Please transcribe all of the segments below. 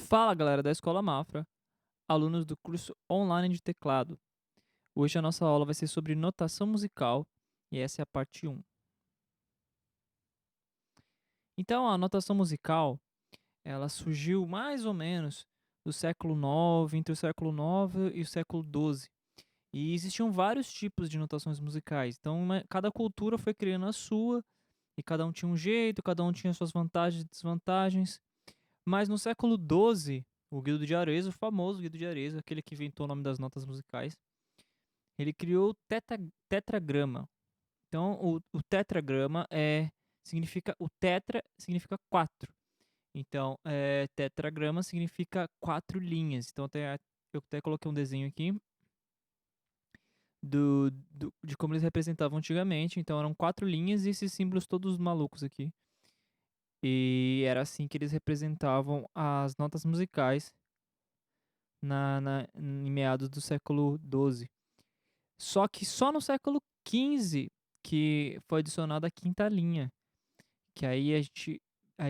Fala galera da Escola Mafra, alunos do curso online de teclado. Hoje a nossa aula vai ser sobre notação musical e essa é a parte 1. Então a notação musical, ela surgiu mais ou menos do século IX, entre o século IX e o século XII. E existiam vários tipos de notações musicais. Então cada cultura foi criando a sua e cada um tinha um jeito, cada um tinha suas vantagens e desvantagens. Mas no século XII, o Guido de Arezzo, o famoso Guido de Arezzo, aquele que inventou o nome das notas musicais, ele criou o tetragrama. Então, o tetragrama significa, o tetra significa quatro. Então, tetragrama significa quatro linhas. Então, eu até coloquei um desenho aqui de como eles representavam antigamente. Então, eram quatro linhas e esses símbolos todos malucos aqui. E era assim que eles representavam as notas musicais em meados do século XII. Só que só no século XV que foi adicionada a quinta linha, que aí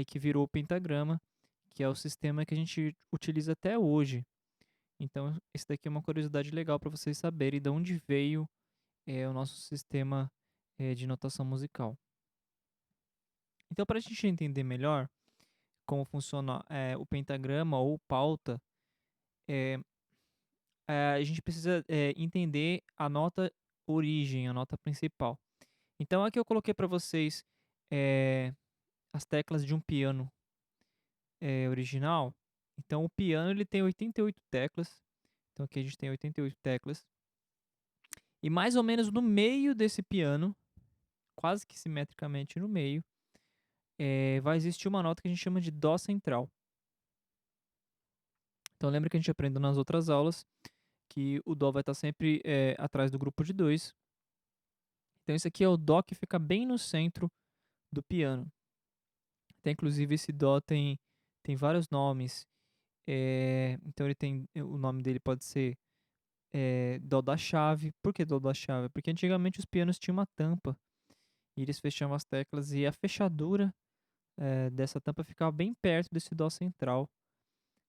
que virou o pentagrama, que é o sistema que a gente utiliza até hoje. Então, esse daqui é uma curiosidade legal para vocês saberem de onde veio o nosso sistema de notação musical. Então, para a gente entender melhor como funciona o pentagrama ou pauta, é, a gente precisa entender a nota origem, a nota principal. Então aqui eu coloquei para vocês as teclas de um piano original. Então o piano ele tem 88 teclas. Então aqui a gente tem 88 teclas. E mais ou menos no meio desse piano, quase que simetricamente no meio, vai existir uma nota que a gente chama de Dó central. Então lembra que a gente aprendeu nas outras aulas que o Dó vai estar sempre atrás do grupo de 2. Então esse aqui é o Dó que fica bem no centro do piano. Até inclusive esse Dó tem vários nomes. Então ele tem. O nome dele pode ser Dó da chave. Por que Dó da chave? Porque antigamente os pianos tinham uma tampa. E eles fechavam as teclas e a fechadura dessa tampa ficava bem perto desse Dó central.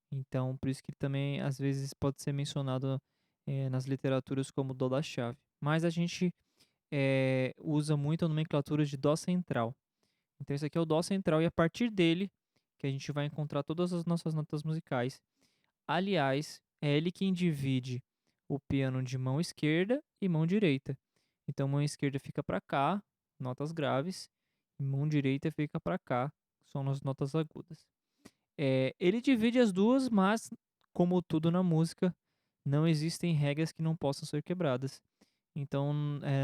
Então, por isso que também às vezes pode ser mencionado nas literaturas como Dó da chave. Mas a gente usa muito a nomenclatura de Dó central. Então esse aqui é o Dó central e a partir dele que a gente vai encontrar todas as nossas notas musicais. Aliás, é ele quem divide o piano de mão esquerda e mão direita. Então mão esquerda fica para cá, notas graves, e mão direita fica para cá, são as notas agudas. Ele divide as duas, mas como tudo na música, não existem regras que não possam ser quebradas. Então,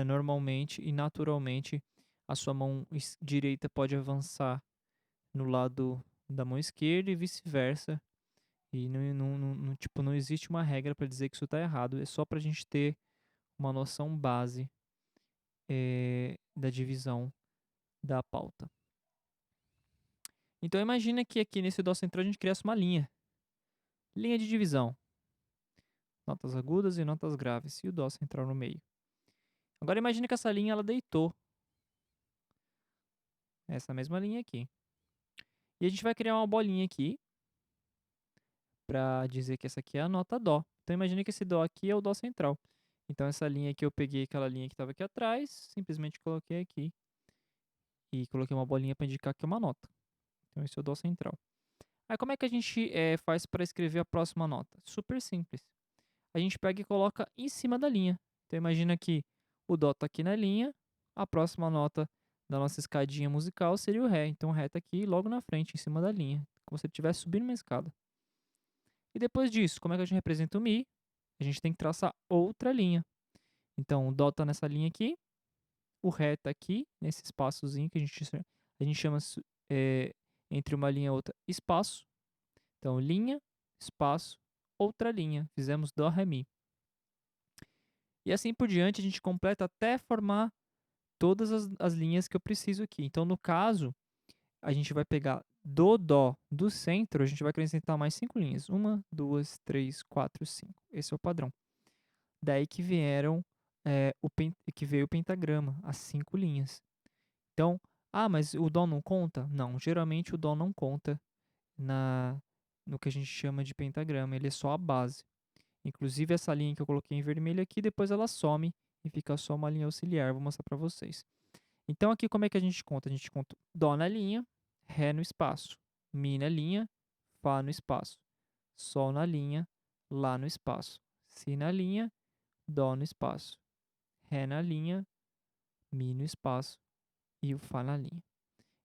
normalmente e naturalmente, a sua mão direita pode avançar no lado da mão esquerda e vice-versa. E tipo, não existe uma regra para dizer que isso está errado. É só para a gente ter uma noção base da divisão da pauta. Então imagina que aqui nesse Dó central a gente criasse uma linha. Linha de divisão. Notas agudas e notas graves. E o Dó central no meio. Agora imagina que essa linha ela deitou. Essa mesma linha aqui. E a gente vai criar uma bolinha aqui para dizer que essa aqui é a nota Dó. Então imagina que esse Dó aqui é o Dó central. Então essa linha aqui eu peguei aquela linha que estava aqui atrás, simplesmente coloquei aqui e coloquei uma bolinha para indicar que é uma nota. Então esse é o Dó central. Aí como é que a gente faz para escrever a próxima nota? Super simples. A gente pega e coloca em cima da linha. Então imagina que o Dó está aqui na linha, a próxima nota da nossa escadinha musical seria o Ré. Então o Ré está aqui logo na frente, em cima da linha, como se ele estivesse subindo uma escada. E depois disso, como é que a gente representa o Mi? A gente tem que traçar outra linha. Então, o Dó está nessa linha aqui, o Ré está aqui, nesse espaçozinho que a gente chama entre uma linha e outra espaço. Então, linha, espaço, outra linha. Fizemos Dó, Ré, Mi. E assim por diante, a gente completa até formar todas as linhas que eu preciso aqui. Então, no caso, a gente vai pegar do Dó do centro, a gente vai acrescentar mais 5 linhas. 1, 2, 3, 4, 5. Esse é o padrão. Daí que que veio o pentagrama, as 5 linhas. Então, mas o Dó não conta? Não, geralmente o Dó não conta no que a gente chama de pentagrama, ele é só a base. Inclusive essa linha que eu coloquei em vermelho aqui, depois ela some e fica só uma linha auxiliar, vou mostrar para vocês. Então aqui como é que a gente conta? A gente conta dó na linha, ré no espaço, mi na linha, fá no espaço, sol na linha, lá no espaço, si na linha, dó no espaço, ré na linha, mi no espaço e o fá na linha.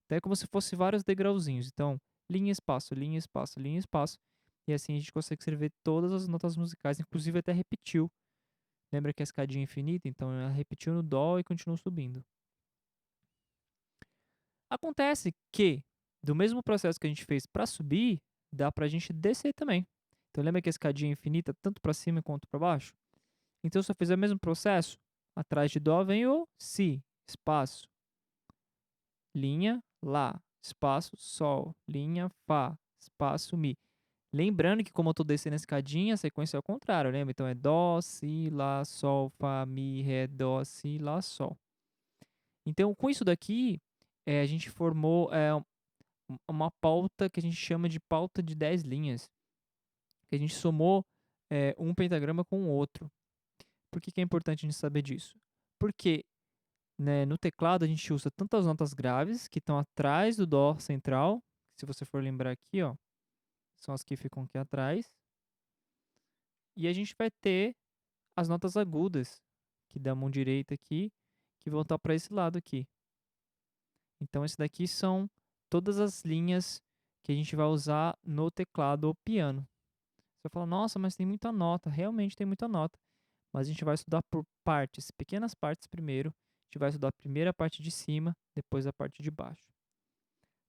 Então é como se fosse vários degrauzinhos. Então, linha, espaço, linha, espaço, linha, espaço. E assim a gente consegue escrever todas as notas musicais, inclusive até repetiu. Lembra que a escadinha é infinita? Então ela repetiu no dó e continuou subindo. Acontece que, do mesmo processo que a gente fez para subir, dá para a gente descer também. Então lembra que a escadinha é infinita, tanto para cima quanto para baixo? Então se eu fizer o mesmo processo, atrás de dó vem o si, espaço, linha, lá, espaço, sol, linha, fá, espaço, mi. Lembrando que como eu tô descendo a escadinha, a sequência é ao contrário, lembra? Então é dó, si, lá, sol, fá, mi, ré, dó, si, lá, sol. Então com isso daqui, a gente formou uma pauta que a gente chama de pauta de 10 linhas, que a gente somou um pentagrama com o outro. Por que é importante a gente saber disso? Porque, né, no teclado a gente usa tantas notas graves que estão atrás do dó central, se você for lembrar aqui, ó, são as que ficam aqui atrás, e a gente vai ter as notas agudas, que da mão direita aqui, que vão estar para esse lado aqui. Então, esse daqui são todas as linhas que a gente vai usar no teclado ou piano. Você fala, nossa, mas tem muita nota. Realmente tem muita nota. Mas a gente vai estudar por partes, pequenas partes primeiro. A gente vai estudar a primeira parte de cima, depois a parte de baixo.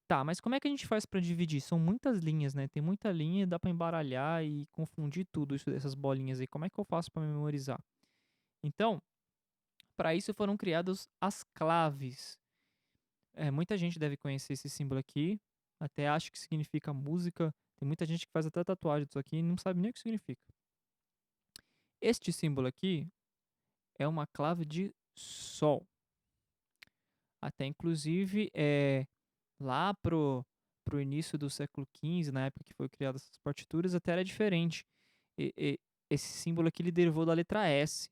Tá, mas como é que a gente faz para dividir? São muitas linhas, né? Tem muita linha, dá para embaralhar e confundir tudo isso dessas bolinhas aí. Como é que eu faço para memorizar? Então, para isso foram criadas as claves. Muita gente deve conhecer esse símbolo aqui, até acha que significa música. Tem muita gente que faz até tatuagem disso aqui e não sabe nem o que significa. Este símbolo aqui é uma clave de sol. Até inclusive lá pro início do século XV, na época que foi criadas essas partituras, até era diferente. Esse símbolo aqui ele derivou da letra S.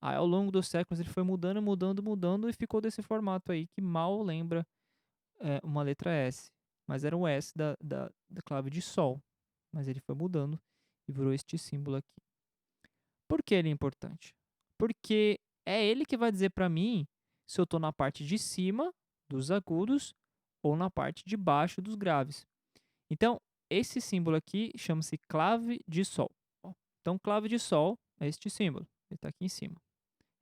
Aí ao longo dos séculos ele foi mudando, mudando, mudando e ficou desse formato aí que mal lembra uma letra S. Mas era um S da clave de sol. Mas ele foi mudando e virou este símbolo aqui. Por que ele é importante? Porque é ele que vai dizer para mim se eu estou na parte de cima dos agudos ou na parte de baixo dos graves. Então, esse símbolo aqui chama-se clave de sol. Então, clave de sol é este símbolo. Ele está aqui em cima.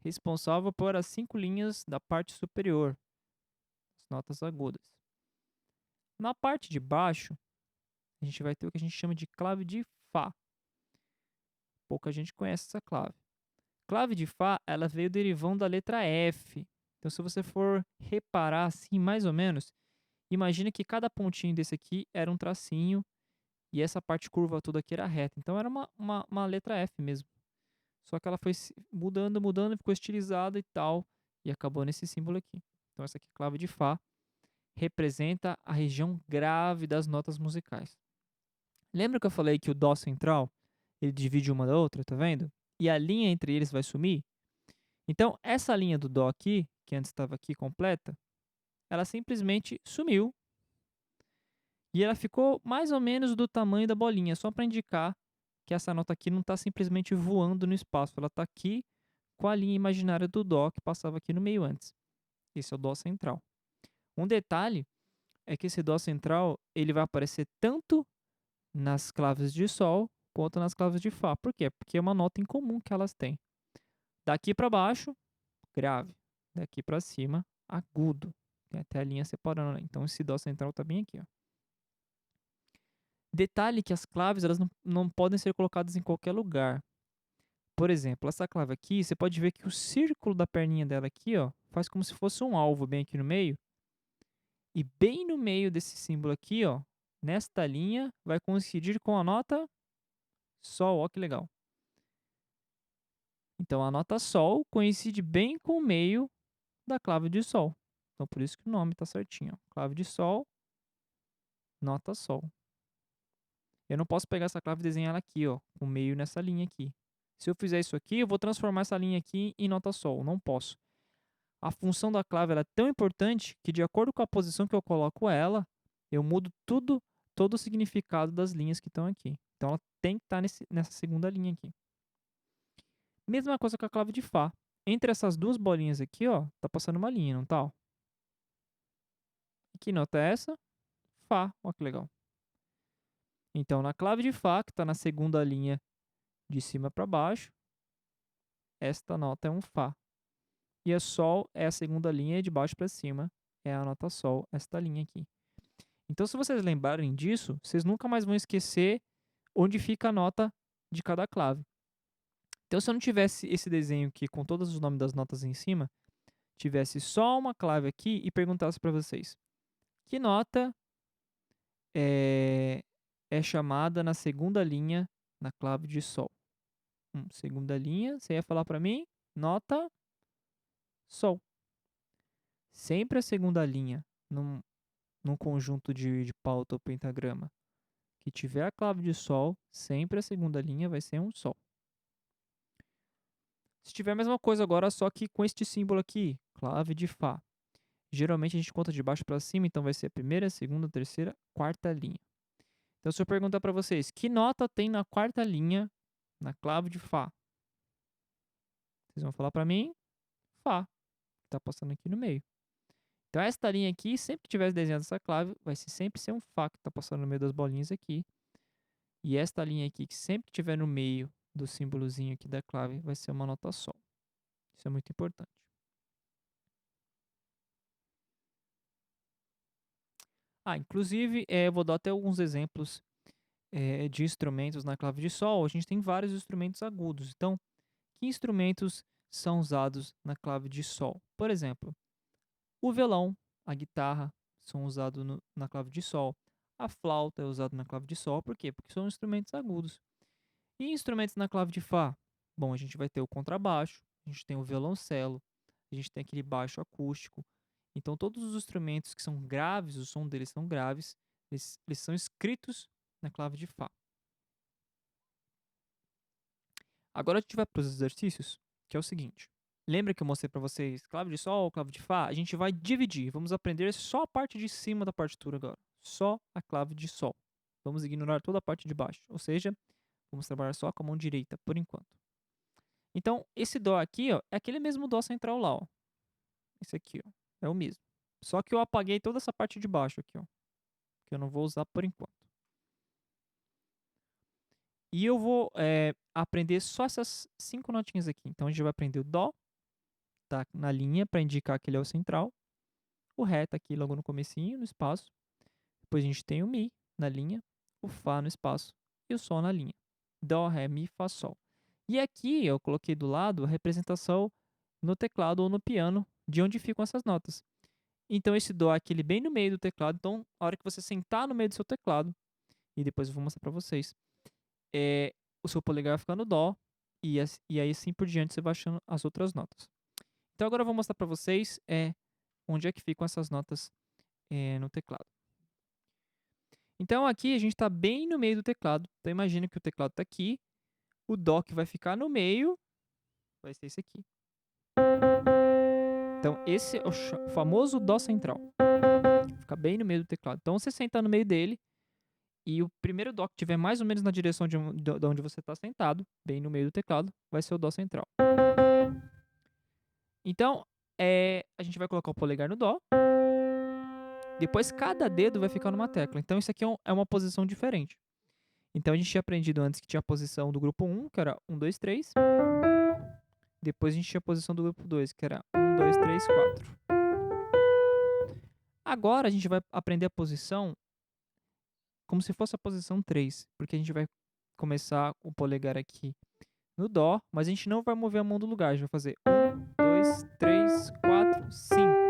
Responsável por as 5 linhas da parte superior, as notas agudas. Na parte de baixo, a gente vai ter o que a gente chama de clave de Fá. Pouca gente conhece essa clave. Clave de Fá, ela veio derivando da letra F. Então, se você for reparar assim, mais ou menos, imagina que cada pontinho desse aqui era um tracinho e essa parte curva toda aqui era reta. Então, era uma letra F mesmo. Só que ela foi mudando, mudando, ficou estilizada e tal, e acabou nesse símbolo aqui. Então, essa aqui, clave de Fá, representa a região grave das notas musicais. Lembra que eu falei que o Dó central, ele divide uma da outra, tá vendo? E a linha entre eles vai sumir? Então, essa linha do Dó aqui, que antes estava aqui completa, ela simplesmente sumiu. E ela ficou mais ou menos do tamanho da bolinha, só para indicar que essa nota aqui não está simplesmente voando no espaço. Ela está aqui com a linha imaginária do Dó que passava aqui no meio antes. Esse é o Dó central. Um detalhe é que esse Dó central ele vai aparecer tanto nas claves de Sol quanto nas claves de Fá. Por quê? Porque é uma nota em comum que elas têm. Daqui para baixo, grave. Daqui para cima, agudo. Tem até a linha separando, né? Então esse Dó central está bem aqui, ó. Detalhe que as claves elas não podem ser colocadas em qualquer lugar. Por exemplo, essa clave aqui, você pode ver que o círculo da perninha dela aqui, ó, faz como se fosse um alvo bem aqui no meio. E bem no meio desse símbolo aqui, ó, nesta linha, vai coincidir com a nota Sol. Ó que legal. Então, a nota Sol coincide bem com o meio da clave de Sol. Então, por isso que o nome está certinho. Ó. Clave de Sol, nota Sol. Eu não posso pegar essa clave e desenhar ela aqui, ó, com o meio nessa linha aqui. Se eu fizer isso aqui, eu vou transformar essa linha aqui em nota sol. Não posso. A função da clave ela é tão importante que, de acordo com a posição que eu coloco ela, eu mudo todo o significado das linhas que estão aqui. Então, ela tem que estar nessa segunda linha aqui. Mesma coisa com a clave de Fá. Entre essas duas bolinhas aqui, ó, tá passando uma linha, não tá? Ó? E que nota é essa? Fá. Olha que legal. Então, na clave de Fá, que está na segunda linha de cima para baixo, esta nota é um Fá. E a Sol é a segunda linha de baixo para cima, é a nota Sol, esta linha aqui. Então, se vocês lembrarem disso, vocês nunca mais vão esquecer onde fica a nota de cada clave. Então, se eu não tivesse esse desenho aqui com todos os nomes das notas em cima, tivesse só uma clave aqui e perguntasse para vocês, que nota é chamada na segunda linha na clave de Sol? Segunda linha, você ia falar para mim, nota Sol. Sempre a segunda linha num conjunto de pauta ou pentagrama que tiver a clave de Sol, sempre a segunda linha vai ser um Sol. Se tiver a mesma coisa agora, só que com este símbolo aqui, clave de Fá. Geralmente a gente conta de baixo para cima, então vai ser a primeira, segunda, terceira, quarta linha. Então se eu perguntar para vocês, que nota tem na quarta linha na clave de Fá? Vocês vão falar para mim, Fá, que está passando aqui no meio. Então esta linha aqui, sempre que tiver desenhado essa clave, vai sempre ser um Fá que está passando no meio das bolinhas aqui. E esta linha aqui, que sempre que tiver no meio do símbolozinho aqui da clave, vai ser uma nota Sol. Isso é muito importante. Inclusive, eu vou dar até alguns exemplos de instrumentos na clave de Sol. A gente tem vários instrumentos agudos. Então, que instrumentos são usados na clave de Sol? Por exemplo, o violão, a guitarra são usados na clave de Sol. A flauta é usada na clave de Sol. Por quê? Porque são instrumentos agudos. E instrumentos na clave de Fá? Bom, a gente vai ter o contrabaixo, a gente tem o violoncelo, a gente tem aquele baixo acústico. Então, todos os instrumentos que são graves, o som deles são graves, eles são escritos na clave de Fá. Agora a gente vai para os exercícios, que é o seguinte. Lembra que eu mostrei para vocês clave de Sol, clave de Fá? A gente vai dividir, vamos aprender só a parte de cima da partitura agora. Só a clave de Sol. Vamos ignorar toda a parte de baixo, ou seja, vamos trabalhar só com a mão direita, por enquanto. Então, esse Dó aqui, ó, é aquele mesmo Dó central lá, ó. Esse aqui, ó, é o mesmo. Só que eu apaguei toda essa parte de baixo aqui, ó, que eu não vou usar por enquanto. E eu vou aprender só essas 5 notinhas aqui. Então, a gente vai aprender o Dó, tá na linha, para indicar que ele é o central. O Ré tá aqui logo no comecinho, no espaço. Depois a gente tem o Mi na linha, o Fá no espaço e o Sol na linha. Dó, Ré, Mi, Fá, Sol. E aqui eu coloquei do lado a representação no teclado ou no piano de onde ficam essas notas. Então esse Dó é aquele bem no meio do teclado. Então, a hora que você sentar no meio do seu teclado, e depois eu vou mostrar para vocês, o seu polegar vai ficar no Dó, e aí assim por diante você vai achando as outras notas. Então agora eu vou mostrar para vocês onde é que ficam essas notas no teclado. Então aqui a gente está bem no meio do teclado. Então imagina que o teclado está aqui, o Dó que vai ficar no meio vai ser esse aqui. Então esse é o famoso Dó central. Fica bem no meio do teclado. Então você senta no meio dele e o primeiro Dó que estiver mais ou menos na direção de onde você está sentado, bem no meio do teclado, vai ser o Dó central. Então a gente vai colocar o polegar no Dó. Depois cada dedo vai ficar numa tecla. Então isso aqui é uma posição diferente. Então a gente tinha aprendido antes que tinha a posição do grupo 1, que era 1, 2, 3. Depois a gente tinha a posição do grupo 2, que era 1, 2, 3, 4. Agora a gente vai aprender a posição como se fosse a posição 3, porque a gente vai começar o polegar aqui no Dó, mas a gente não vai mover a mão do lugar. A gente vai fazer 1, 2, 3, 4, 5.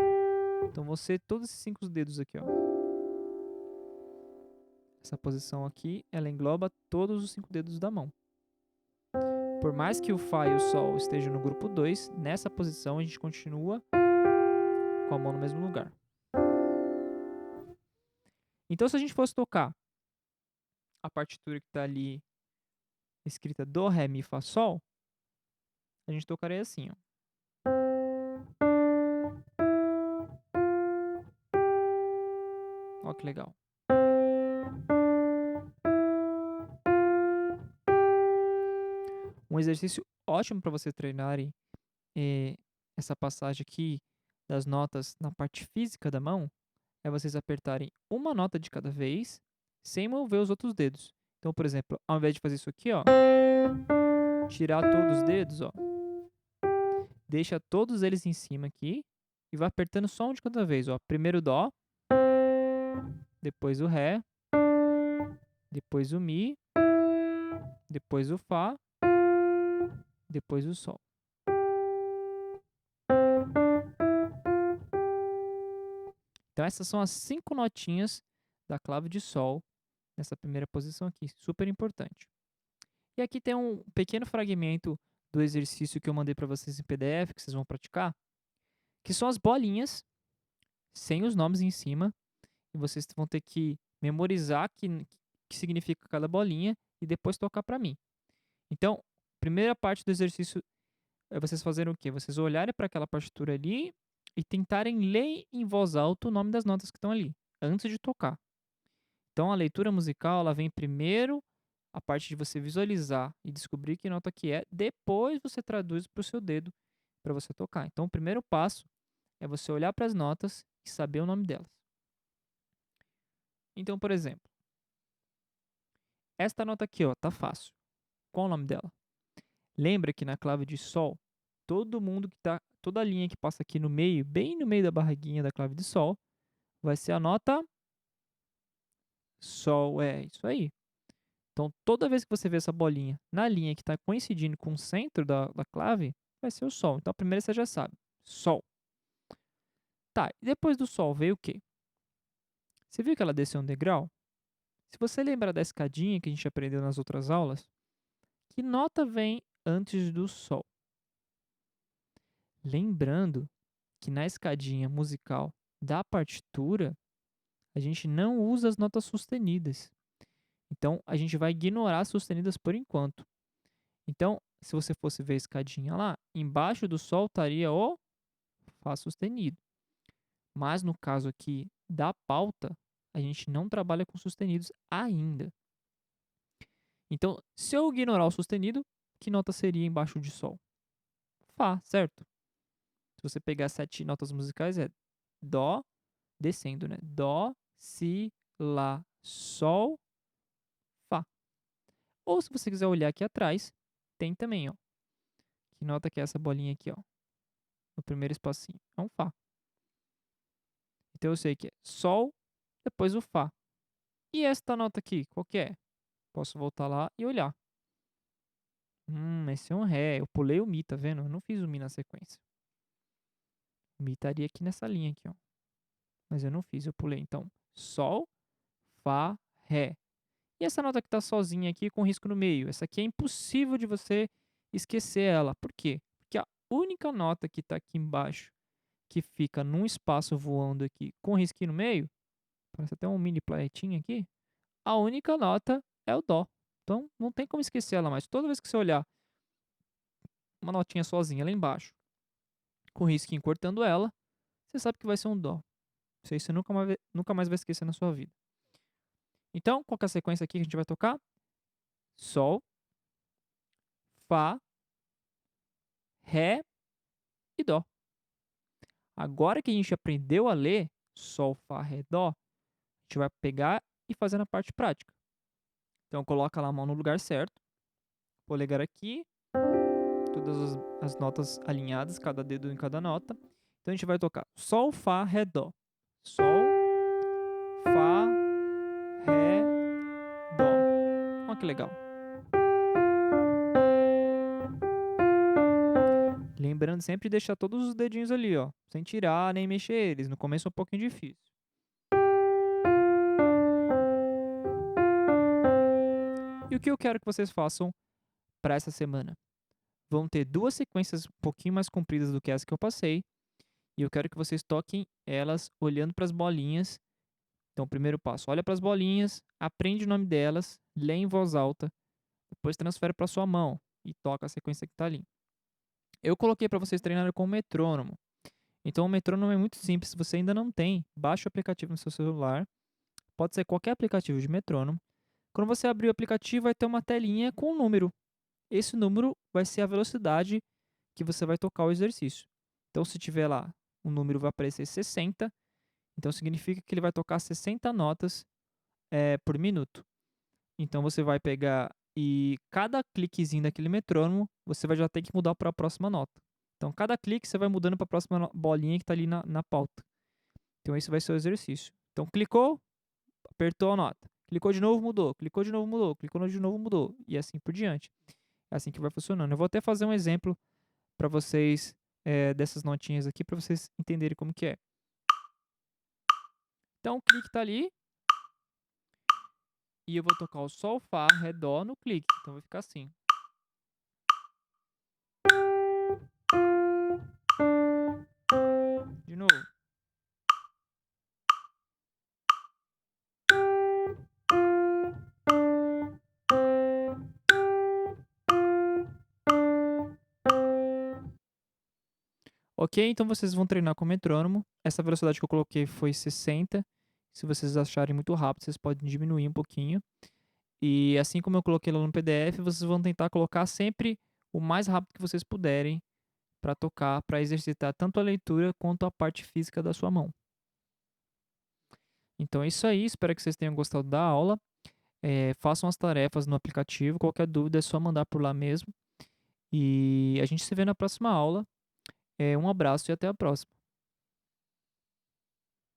Então vão ser todos esses 5 dedos aqui, ó. Essa posição aqui, ela engloba todos os 5 dedos da mão. Por mais que o Fá e o Sol estejam no grupo 2, nessa posição a gente continua com a mão no mesmo lugar. Então, se a gente fosse tocar a partitura que tá ali escrita Dó, Ré, Mi, Fá, Sol, a gente tocaria assim, ó. Ó que legal. Um exercício ótimo para vocês treinarem essa passagem aqui das notas na parte física da mão é vocês apertarem uma nota de cada vez sem mover os outros dedos. Então, por exemplo, ao invés de fazer isso aqui, ó, tirar todos os dedos, ó, deixa todos eles em cima aqui e vai apertando só um de cada vez, ó. Primeiro o Dó, depois o Ré, depois o Mi, depois o Fá, depois o Sol. Então, essas são as 5 notinhas da clave de Sol nessa primeira posição aqui, super importante. E aqui tem um pequeno fragmento do exercício que eu mandei para vocês em PDF, que vocês vão praticar, que são as bolinhas, sem os nomes em cima, e vocês vão ter que memorizar que significa cada bolinha e depois tocar para mim. Então, primeira parte do exercício é vocês fazerem o quê? Vocês olharem para aquela partitura ali e tentarem ler em voz alta o nome das notas que estão ali, antes de tocar. Então, a leitura musical, ela vem primeiro a parte de você visualizar e descobrir que nota que é, depois você traduz para o seu dedo para você tocar. Então, o primeiro passo é você olhar para as notas e saber o nome delas. Então, por exemplo, esta nota aqui, ó, tá fácil. Qual o nome dela? Lembra que na clave de Sol, toda a linha que passa aqui no meio, bem no meio da barriguinha da clave de Sol, vai ser a nota Sol. É isso aí. Então, toda vez que você vê essa bolinha na linha que está coincidindo com o centro da clave, vai ser o Sol. Então, a primeira você já sabe. Sol. Tá, e depois do Sol veio o quê? Você viu que ela desceu um degrau? Se você lembrar da escadinha que a gente aprendeu nas outras aulas, que nota vem antes do Sol? Lembrando que na escadinha musical da partitura, a gente não usa as notas sustenidas. Então, a gente vai ignorar as sustenidas por enquanto. Então, se você fosse ver a escadinha lá, embaixo do Sol estaria o Fá sustenido. Mas no caso aqui da pauta, a gente não trabalha com sustenidos ainda. Então, se eu ignorar o sustenido, que nota seria embaixo de Sol? Fá, certo? Se você pegar 7 notas musicais, é Dó, descendo, né? Dó, Si, Lá, Sol, Fá. Ou se você quiser olhar aqui atrás, tem também, ó. Que nota que é essa bolinha aqui, ó? No primeiro espacinho. É um Fá. Então eu sei que é Sol, depois o Fá. E esta nota aqui, qual que é? Posso voltar lá e olhar. Esse é um Ré. Eu pulei o Mi, tá vendo? Eu não fiz o Mi na sequência. O Mi estaria aqui nessa linha aqui, ó. Mas eu não fiz, eu pulei. Então, Sol, Fá, Ré. E essa nota que tá sozinha aqui com risco no meio? Essa aqui é impossível de você esquecer ela. Por quê? Porque a única nota que tá aqui embaixo, que fica num espaço voando aqui com risquinho no meio, parece até um mini planetinha aqui, a única nota é o Dó. Então, não tem como esquecer ela mais. Toda vez que você olhar uma notinha sozinha lá embaixo, com o risquinho cortando ela, você sabe que vai ser um Dó. Isso aí você nunca mais vai esquecer na sua vida. Então, qual que é a sequência aqui que a gente vai tocar? Sol, Fá, Ré e Dó. Agora que a gente aprendeu a ler Sol, Fá, Ré, Dó, a gente vai pegar e fazer na parte prática. Então, coloca lá a mão no lugar certo, polegar aqui, todas as notas alinhadas, cada dedo em cada nota. Então, a gente vai tocar Sol, Fá, Ré, Dó. Sol, Fá, Ré, Dó. Olha que legal. Lembrando sempre de deixar todos os dedinhos ali, ó, sem tirar nem mexer eles. No começo é um pouquinho difícil. E o que eu quero que vocês façam para essa semana? Vão ter 2 sequências um pouquinho mais compridas do que essa que eu passei, e eu quero que vocês toquem elas olhando para as bolinhas Então, primeiro passo, olha para as bolinhas, aprende o nome delas, lê em voz alta, depois transfere para sua mão e toca a sequência que está ali. Eu coloquei para vocês treinarem com o metrônomo. Então, o metrônomo é muito simples. Se você ainda não tem, baixa o aplicativo no seu celular. Pode ser qualquer aplicativo de metrônomo. Quando você abrir o aplicativo, vai ter uma telinha com um número. Esse número vai ser a velocidade que você vai tocar o exercício. Então, se tiver lá, o número vai aparecer 60, então significa que ele vai tocar 60 notas por minuto. Então, você vai pegar e cada cliquezinho daquele metrônomo, você vai já ter que mudar para a próxima nota. Então, cada clique você vai mudando para a próxima bolinha que está ali na pauta. Então, esse vai ser o exercício. Então, clicou, apertou a nota. Clicou de novo, mudou. Clicou de novo, mudou. Clicou de novo, mudou. E assim por diante. É assim que vai funcionando. Eu vou até fazer um exemplo para vocês dessas notinhas aqui, para vocês entenderem como que é. Então, o clique está ali. E eu vou tocar o sol, fá, ré, dó no clique. Então, vai ficar assim. De novo. Ok, então vocês vão treinar com o metrônomo. Essa velocidade que eu coloquei foi 60. Se vocês acharem muito rápido, vocês podem diminuir um pouquinho. E assim como eu coloquei lá no PDF, vocês vão tentar colocar sempre o mais rápido que vocês puderem para tocar, para exercitar tanto a leitura quanto a parte física da sua mão. Então é isso aí, espero que vocês tenham gostado da aula. Façam as tarefas no aplicativo, qualquer dúvida é só mandar por lá mesmo. E a gente se vê na próxima aula. Um abraço e até a próxima.